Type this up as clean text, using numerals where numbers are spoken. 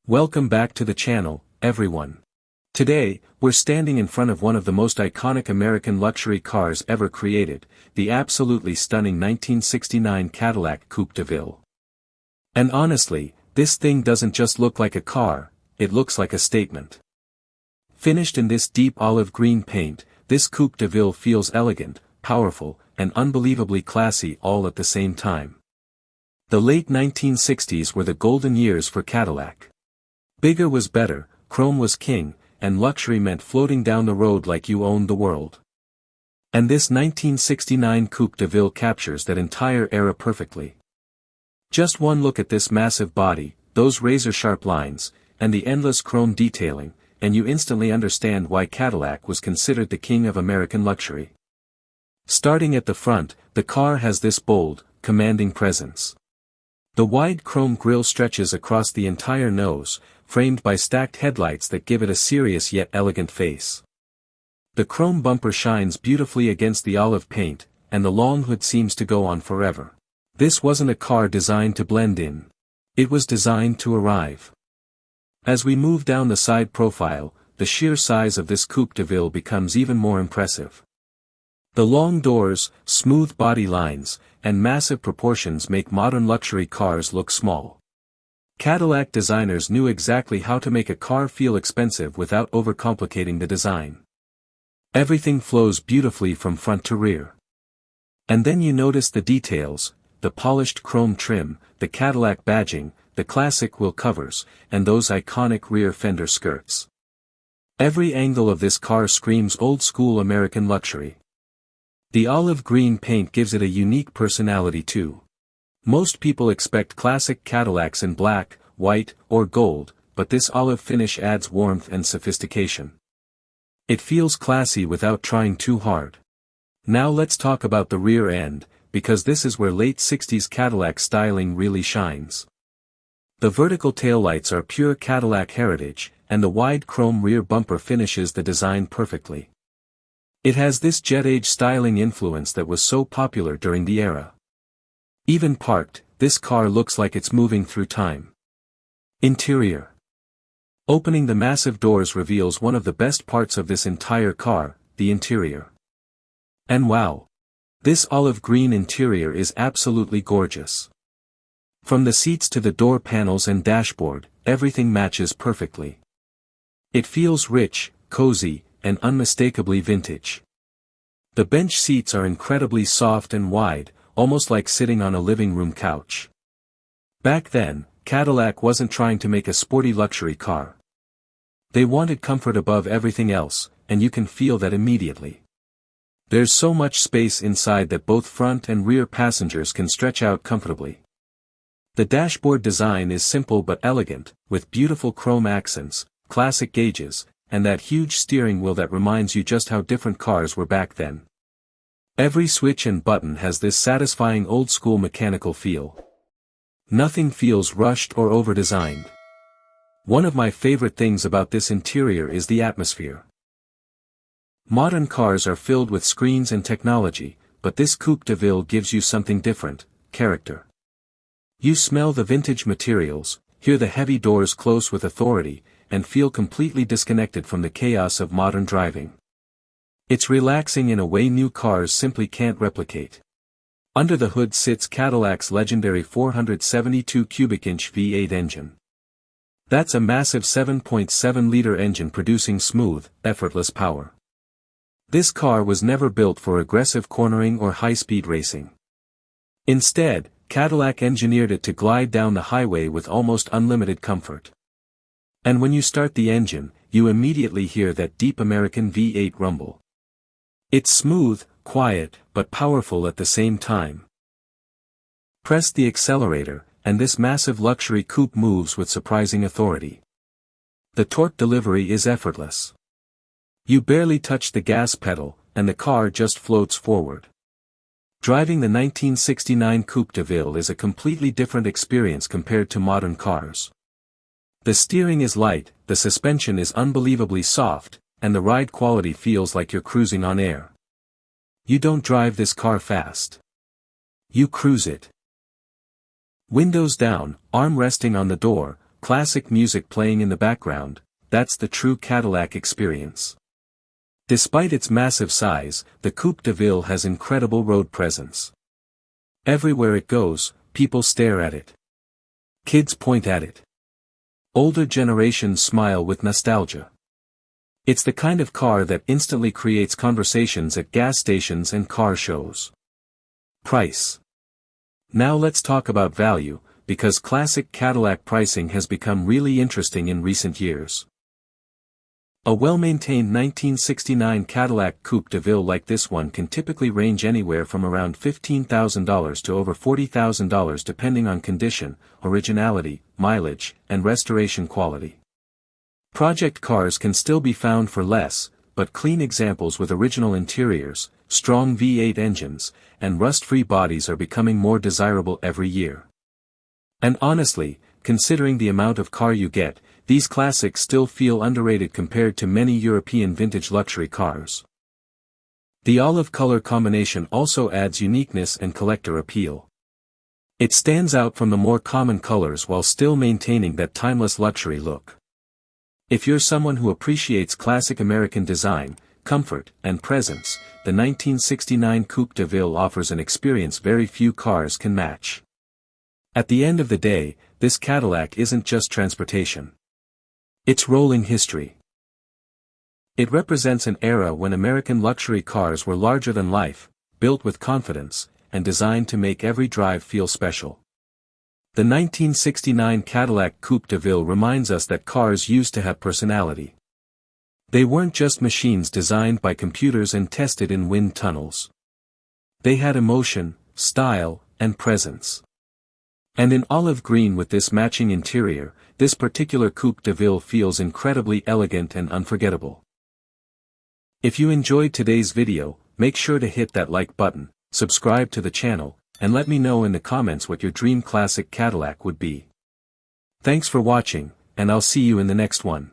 Welcome back to the channel, everyone. Today, we're standing in front of one of the most iconic American luxury cars ever created, the absolutely stunning 1969 Cadillac Coupe DeVille. And honestly, this thing doesn't just look like a car, it looks like a statement. Finished in this deep olive green paint, this Coupe DeVille feels elegant, powerful, and unbelievably classy all at the same time. The late 1960s were the golden years for Cadillac. Bigger was better, chrome was king, and luxury meant floating down the road like you owned the world. And this 1969 Coupe DeVille captures that entire era perfectly. Just one look at this massive body, those razor-sharp lines, and the endless chrome detailing, and you instantly understand why Cadillac was considered the king of American luxury. Starting at the front, the car has this bold, commanding presence. The wide chrome grille stretches across the entire nose, framed by stacked headlights that give it a serious yet elegant face. The chrome bumper shines beautifully against the olive paint, and the long hood seems to go on forever. This wasn't a car designed to blend in. It was designed to arrive. As we move down the side profile, the sheer size of this Coupe DeVille becomes even more impressive. The long doors, smooth body lines, and massive proportions make modern luxury cars look small. Cadillac designers knew exactly how to make a car feel expensive without overcomplicating the design. Everything flows beautifully from front to rear. And then you notice the details, the polished chrome trim, the Cadillac badging, the classic wheel covers, and those iconic rear fender skirts. Every angle of this car screams old-school American luxury. The olive green paint gives it a unique personality too. Most people expect classic Cadillacs in black, white, or gold, but this olive finish adds warmth and sophistication. It feels classy without trying too hard. Now let's talk about the rear end, because this is where late 60s Cadillac styling really shines. The vertical taillights are pure Cadillac heritage, and the wide chrome rear bumper finishes the design perfectly. It has this jet-age styling influence that was so popular during the era. Even parked, this car looks like it's moving through time. Interior. Opening the massive doors reveals one of the best parts of this entire car, the interior. And wow! This olive green interior is absolutely gorgeous. From the seats to the door panels and dashboard, everything matches perfectly. It feels rich, cozy, and unmistakably vintage. The bench seats are incredibly soft and wide, almost like sitting on a living room couch. Back then, Cadillac wasn't trying to make a sporty luxury car. They wanted comfort above everything else, and you can feel that immediately. There's so much space inside that both front and rear passengers can stretch out comfortably. The dashboard design is simple but elegant, with beautiful chrome accents, classic gauges, and that huge steering wheel that reminds you just how different cars were back then. Every switch and button has this satisfying old-school mechanical feel. Nothing feels rushed or over-designed. One of my favorite things about this interior is the atmosphere. Modern cars are filled with screens and technology, but this Coupe DeVille gives you something different, character. You smell the vintage materials, hear the heavy doors close with authority, and feel completely disconnected from the chaos of modern driving. It's relaxing in a way new cars simply can't replicate. Under the hood sits Cadillac's legendary 472 cubic inch V8 engine. That's a massive 7.7-liter engine producing smooth, effortless power. This car was never built for aggressive cornering or high-speed racing. Instead, Cadillac engineered it to glide down the highway with almost unlimited comfort. And when you start the engine, you immediately hear that deep American V8 rumble. It's smooth, quiet, but powerful at the same time. Press the accelerator, and this massive luxury coupe moves with surprising authority. The torque delivery is effortless. You barely touch the gas pedal, and the car just floats forward. Driving the 1969 Coupe DeVille is a completely different experience compared to modern cars. The steering is light, the suspension is unbelievably soft, and the ride quality feels like you're cruising on air. You don't drive this car fast. You cruise it. Windows down, arm resting on the door, classic music playing in the background, that's the true Cadillac experience. Despite its massive size, the Coupe DeVille has incredible road presence. Everywhere it goes, people stare at it. Kids point at it. Older generations smile with nostalgia. It's the kind of car that instantly creates conversations at gas stations and car shows. Price. Now let's talk about value, because classic Cadillac pricing has become really interesting in recent years. A well-maintained 1969 Cadillac Coupe DeVille like this one can typically range anywhere from around $15,000 to over $40,000 depending on condition, originality, mileage, and restoration quality. Project cars can still be found for less, but clean examples with original interiors, strong V8 engines, and rust-free bodies are becoming more desirable every year. And honestly, considering the amount of car you get, these classics still feel underrated compared to many European vintage luxury cars. The olive color combination also adds uniqueness and collector appeal. It stands out from the more common colors while still maintaining that timeless luxury look. If you're someone who appreciates classic American design, comfort, and presence, the 1969 Coupe DeVille offers an experience very few cars can match. At the end of the day, this Cadillac isn't just transportation. It's rolling history. It represents an era when American luxury cars were larger than life, built with confidence, and designed to make every drive feel special. The 1969 Cadillac Coupe DeVille reminds us that cars used to have personality. They weren't just machines designed by computers and tested in wind tunnels. They had emotion, style, and presence. And in olive green with this matching interior, this particular Coupe DeVille feels incredibly elegant and unforgettable. If you enjoyed today's video, make sure to hit that like button, subscribe to the channel, and let me know in the comments what your dream classic Cadillac would be. Thanks for watching, and I'll see you in the next one.